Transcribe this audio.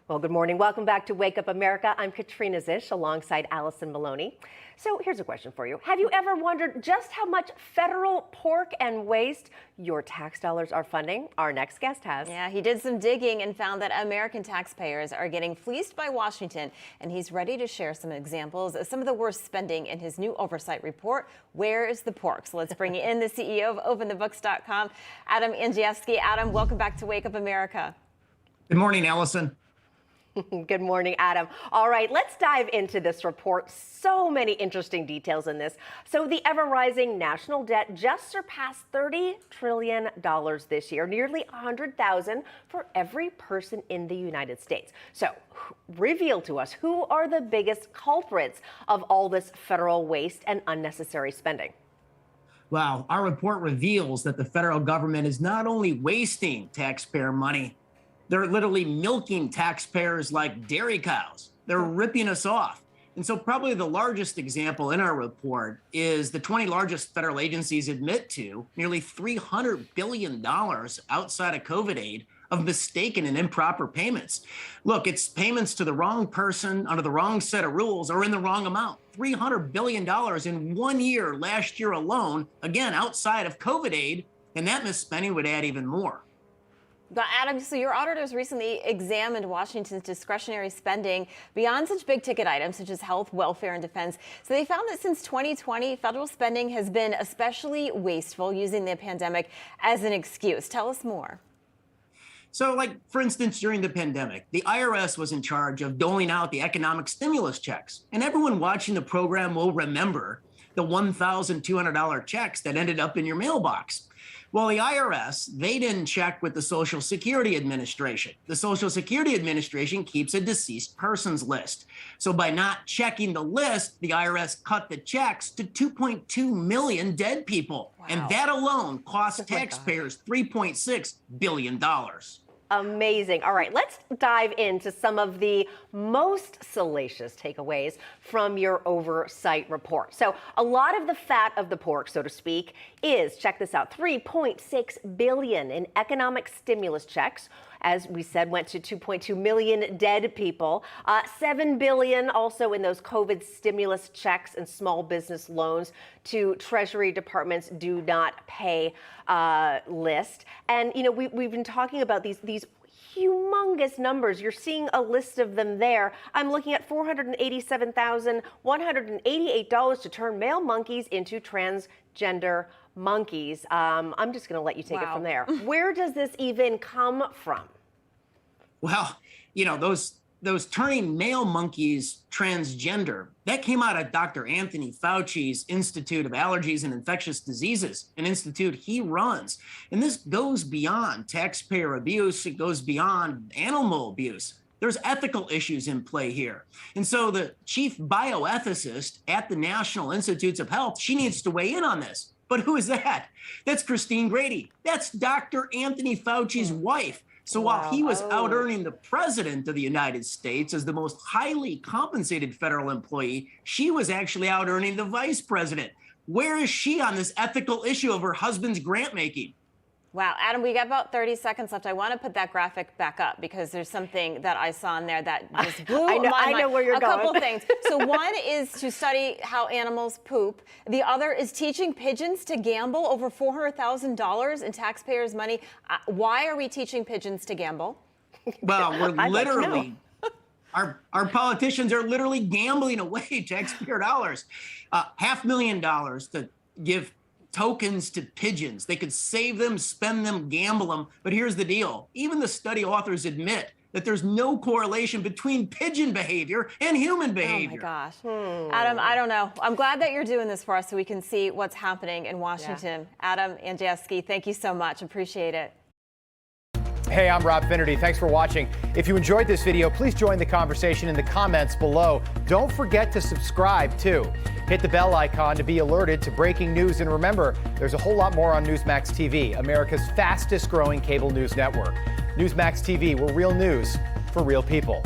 Well, good morning. Welcome back to Wake Up America. I'm Katrina Zish alongside Allison Maloney. So here's a question for you. Have you ever wondered just how much federal pork and waste your tax dollars are funding? Our next guest has. Yeah, he did some digging and found that American taxpayers are getting fleeced by Washington, and he's ready to share some examples of some of the worst spending in his new oversight report, Where is the Pork? So let's bring in the CEO of OpenTheBooks.com, Adam Andrzjewski. Adam, welcome back to Wake Up America. Good morning, Allison. Good morning, Adam. All right, let's dive into this report. So many interesting details in this. So the ever-rising national debt just surpassed $30 trillion this year, nearly $100,000 for every person in the United States. So reveal to us, who are the biggest culprits of all this federal waste and unnecessary spending? Wow, our report reveals that the federal government is not only wasting taxpayer money, they're literally milking taxpayers like dairy cows. They're ripping us off. And so probably the largest example in our report is the 20 largest federal agencies admit to nearly $300 billion outside of COVID aid of mistaken and improper payments. Look, it's payments to the wrong person under the wrong set of rules or in the wrong amount. $300 billion in 1 year last year alone, again, outside of COVID aid, and that misspending would add even more. But Adam, so your auditors recently examined Washington's discretionary spending beyond such big ticket items such as health, welfare, and defense. So they found that since 2020, federal spending has been especially wasteful, using the pandemic as an excuse. Tell us more. So, like, for instance, during the pandemic, the IRS was in charge of doling out the economic stimulus checks. And everyone watching the program will remember the $1,200 checks that ended up in your mailbox. Well, the IRS, they didn't check with the Social Security Administration. The Social Security Administration keeps a deceased persons list. So by not checking the list, the IRS cut the checks to 2.2 million dead people. Wow. And that alone cost taxpayers $3.6 billion. Amazing. All right, let's dive into some of the most salacious takeaways from your oversight report. So a lot of the fat of the pork, so to speak, is, check this out, $3.6 billion in economic stimulus checks. As we said, went to 2.2 million dead people. $7 billion also in those COVID stimulus checks and small business loans to Treasury Department's do not pay list. And, you know, we've been talking about these humongous numbers. You're seeing a list of them there. I'm looking at $487,188 to turn male monkeys into transgender monkeys. I'm just going to let you take it from there. Where does this even come from? Well, you know, those turning male monkeys transgender, that came out of Dr. Anthony Fauci's Institute of Allergies and Infectious Diseases, an institute he runs. And this goes beyond taxpayer abuse. It goes beyond animal abuse. There's ethical issues in play here. And so the chief bioethicist at the National Institutes of Health, she needs to weigh in on this. But who is that? That's Christine Grady. That's Dr. Anthony Fauci's wife. So while he was out earning the president of the United States as the most highly compensated federal employee, she was actually out earning the vice president. Where is she on this ethical issue of her husband's grant making? Wow, Adam, we got about 30 seconds left. I want to put that graphic back up because there's something that I saw in there that just blew my mind. I know where you're going. A couple things. So one is to study how animals poop. The other is teaching pigeons to gamble, over $400,000 in taxpayers' money. Why are we teaching pigeons to gamble? Well, we're literally, our politicians are literally gambling away taxpayer dollars. $500,000 to give tokens to pigeons. They could save them, spend them, gamble them. But here's the deal. Even the study authors admit that there's no correlation between pigeon behavior and human behavior. Oh my gosh. Adam, I don't know. I'm glad that you're doing this for us so we can see what's happening in Washington. Yeah. Adam Andrzjewski, thank you so much. Appreciate it. Hey, I'm Rob Finnerty. Thanks for watching. If you enjoyed this video, please join the conversation in the comments below. Don't forget to subscribe, too. Hit the bell icon to be alerted to breaking news. And remember, there's a whole lot more on Newsmax TV, America's fastest growing cable news network. Newsmax TV, we're real news for real people.